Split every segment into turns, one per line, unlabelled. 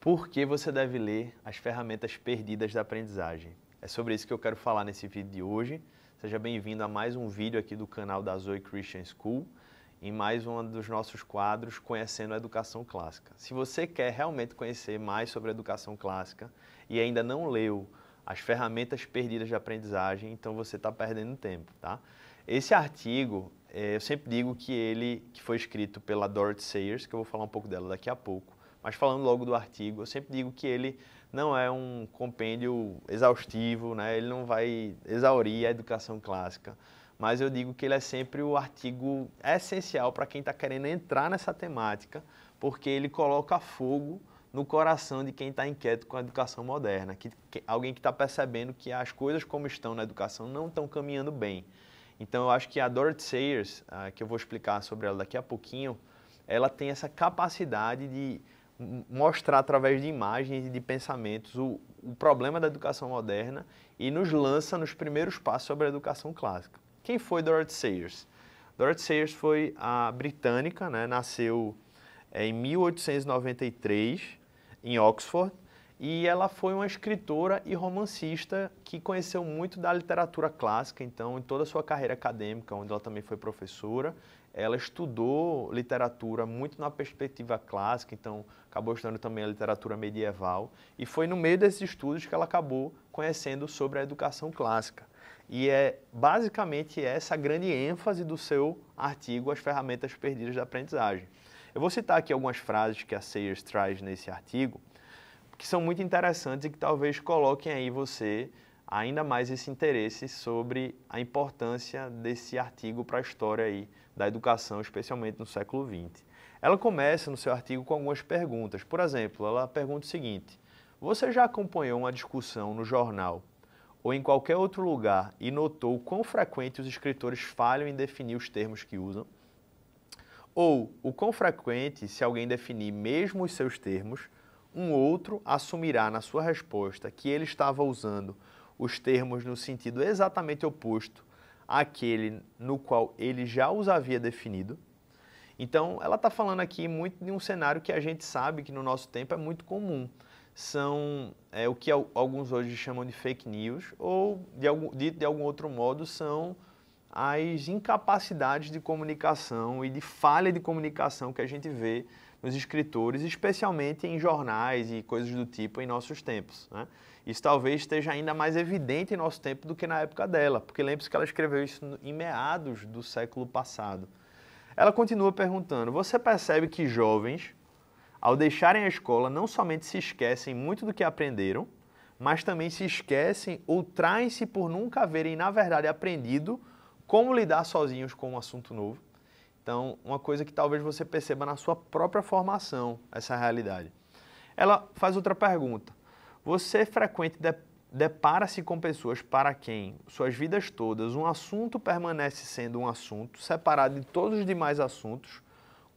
Por que você deve ler As Ferramentas Perdidas da Aprendizagem? É sobre isso que eu quero falar nesse vídeo de hoje. Seja bem-vindo a mais um vídeo aqui do canal da Zoe Christian School, em mais um dos nossos quadros Conhecendo a Educação Clássica. Se você quer realmente conhecer mais sobre a educação clássica e ainda não leu As Ferramentas Perdidas de Aprendizagem, então você está perdendo tempo, tá? Esse artigo, eu sempre digo que foi escrito pela Dorothy Sayers, que eu vou falar um pouco dela daqui a pouco, mas falando logo do artigo, eu sempre digo que ele não é um compêndio exaustivo, né? Ele não vai exaurir a educação clássica, mas eu digo que ele é sempre o artigo essencial para quem está querendo entrar nessa temática, porque ele coloca fogo no coração de quem está inquieto com a educação moderna, alguém que está percebendo que as coisas como estão na educação não estão caminhando bem. Então eu acho que a Dorothy Sayers, que eu vou explicar sobre ela daqui a pouquinho, ela tem essa capacidade de mostrar através de imagens e de pensamentos o problema da educação moderna e nos lança nos primeiros passos sobre a educação clássica. Quem foi Dorothy Sayers? Dorothy Sayers foi a britânica, né? Nasceu em 1893 em Oxford, e ela foi uma escritora e romancista que conheceu muito da literatura clássica. Então, em toda a sua carreira acadêmica, onde ela também foi professora, ela estudou literatura muito na perspectiva clássica, então acabou estudando também a literatura medieval, e foi no meio desses estudos que ela acabou conhecendo sobre a educação clássica. E é basicamente essa a grande ênfase do seu artigo, As Ferramentas Perdidas da Aprendizagem. Eu vou citar aqui algumas frases que a Sayers traz nesse artigo, que são muito interessantes e que talvez coloquem aí você ainda mais esse interesse sobre a importância desse artigo para a história aí da educação, especialmente no século XX. Ela começa no seu artigo com algumas perguntas. Por exemplo, ela pergunta o seguinte: você já acompanhou uma discussão no jornal ou em qualquer outro lugar e notou quão frequente os escritores falham em definir os termos que usam? Ou o quão frequente, se alguém definir mesmo os seus termos, um outro assumirá na sua resposta que ele estava usando os termos no sentido exatamente oposto àquele no qual ele já os havia definido? Então, ela está falando aqui muito de um cenário que a gente sabe que no nosso tempo é muito comum. São o que alguns hoje chamam de fake news, ou de algum outro modo são as incapacidades de comunicação e de falha de comunicação que a gente vê nos escritores, especialmente em jornais e coisas do tipo em nossos tempos, né? Isso talvez esteja ainda mais evidente em nosso tempo do que na época dela, porque lembre-se que ela escreveu isso em meados do século passado. Ela continua perguntando: você percebe que jovens, ao deixarem a escola, não somente se esquecem muito do que aprenderam, mas também se esquecem ou traem-se por nunca haverem, na verdade, aprendido como lidar sozinhos com um assunto novo? Então, uma coisa que talvez você perceba na sua própria formação, essa realidade. Ela faz outra pergunta: você frequente depara-se com pessoas para quem, suas vidas todas, um assunto permanece sendo um assunto, separado de todos os demais assuntos,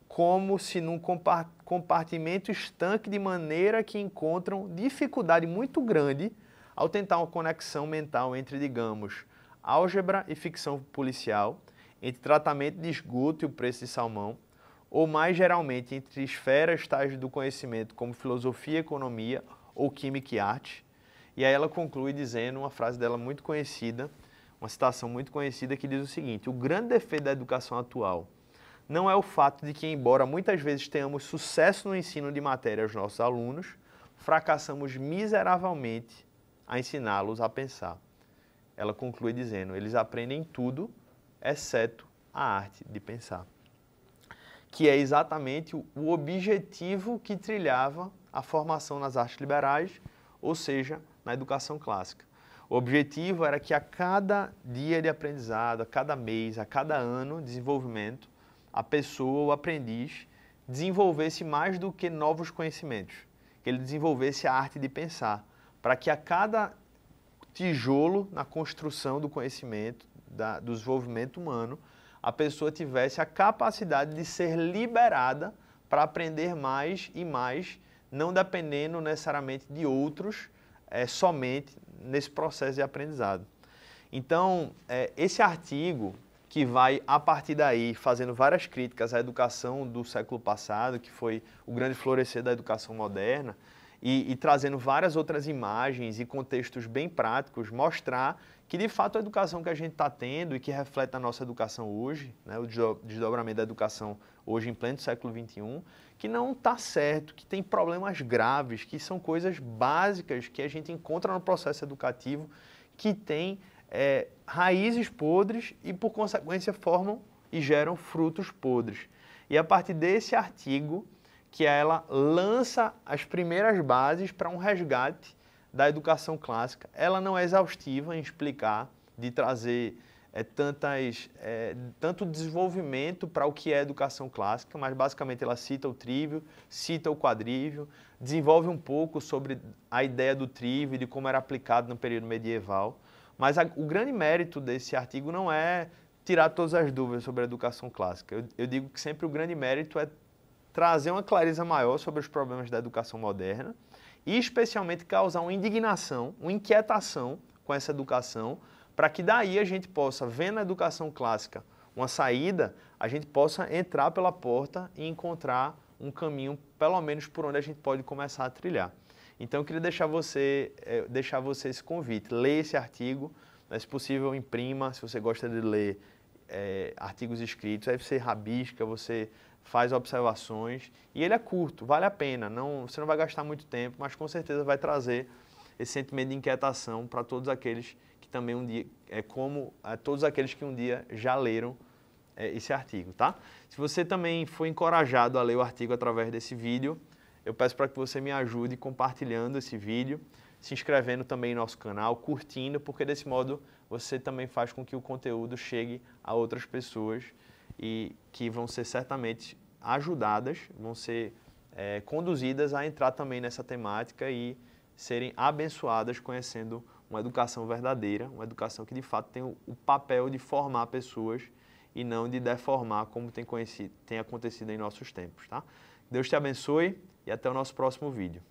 como se num compartimento estanque, de maneira que encontram dificuldade muito grande ao tentar uma conexão mental entre, digamos, álgebra e ficção policial, entre tratamento de esgoto e o preço de salmão, ou mais geralmente entre esferas tais do conhecimento como filosofia, economia ou química e arte? E aí ela conclui dizendo uma frase dela muito conhecida, uma citação muito conhecida, que diz o seguinte: o grande defeito da educação atual não é o fato de que, embora muitas vezes tenhamos sucesso no ensino de matéria aos nossos alunos, fracassamos miseravelmente a ensiná-los a pensar. Ela conclui dizendo: eles aprendem tudo, exceto a arte de pensar. Que é exatamente o objetivo que trilhava a formação nas artes liberais, ou seja, na educação clássica. O objetivo era que a cada dia de aprendizado, a cada mês, a cada ano de desenvolvimento, a pessoa, o aprendiz, desenvolvesse mais do que novos conhecimentos, que ele desenvolvesse a arte de pensar, para que a cada tijolo na construção do conhecimento, do desenvolvimento humano, a pessoa tivesse a capacidade de ser liberada para aprender mais e mais, não dependendo necessariamente de outros, somente nesse processo de aprendizado. Então, esse artigo, que vai, a partir daí, fazendo várias críticas à educação do século passado, que foi o grande florescer da educação moderna, e trazendo várias outras imagens e contextos bem práticos, mostrar que de fato a educação que a gente está tendo e que reflete a nossa educação hoje, né, o desdobramento da educação hoje em pleno século XXI, que não está certo, que tem problemas graves, que são coisas básicas que a gente encontra no processo educativo, que tem raízes podres e, por consequência, formam e geram frutos podres. E a partir desse artigo, que ela lança as primeiras bases para um resgate da educação clássica. Ela não é exaustiva em explicar, de trazer tanto desenvolvimento para o que é educação clássica, mas basicamente ela cita o trívio, cita o quadrívio, desenvolve um pouco sobre a ideia do trívio e de como era aplicado no período medieval. Mas o grande mérito desse artigo não é tirar todas as dúvidas sobre a educação clássica. Eu digo que sempre o grande mérito é trazer uma clareza maior sobre os problemas da educação moderna e especialmente causar uma indignação, uma inquietação com essa educação, para que daí a gente possa, vendo na educação clássica uma saída, a gente possa entrar pela porta e encontrar um caminho, pelo menos por onde a gente pode começar a trilhar. Então eu queria deixar você esse convite, leia esse artigo, se possível imprima, se você gosta de ler artigos escritos, aí você rabisca, você faz observações, e ele é curto, vale a pena, você não vai gastar muito tempo, mas com certeza vai trazer esse sentimento de inquietação para todos aqueles que também um dia, todos aqueles que um dia já leram esse artigo, tá? Se você também foi encorajado a ler o artigo através desse vídeo, eu peço para que você me ajude compartilhando esse vídeo, se inscrevendo também no nosso canal, curtindo, porque desse modo você também faz com que o conteúdo chegue a outras pessoas e que vão ser certamente ajudadas, vão ser conduzidas a entrar também nessa temática e serem abençoadas conhecendo uma educação verdadeira, uma educação que de fato tem o papel de formar pessoas e não de deformar como tem acontecido em nossos tempos, tá? Deus te abençoe e até o nosso próximo vídeo.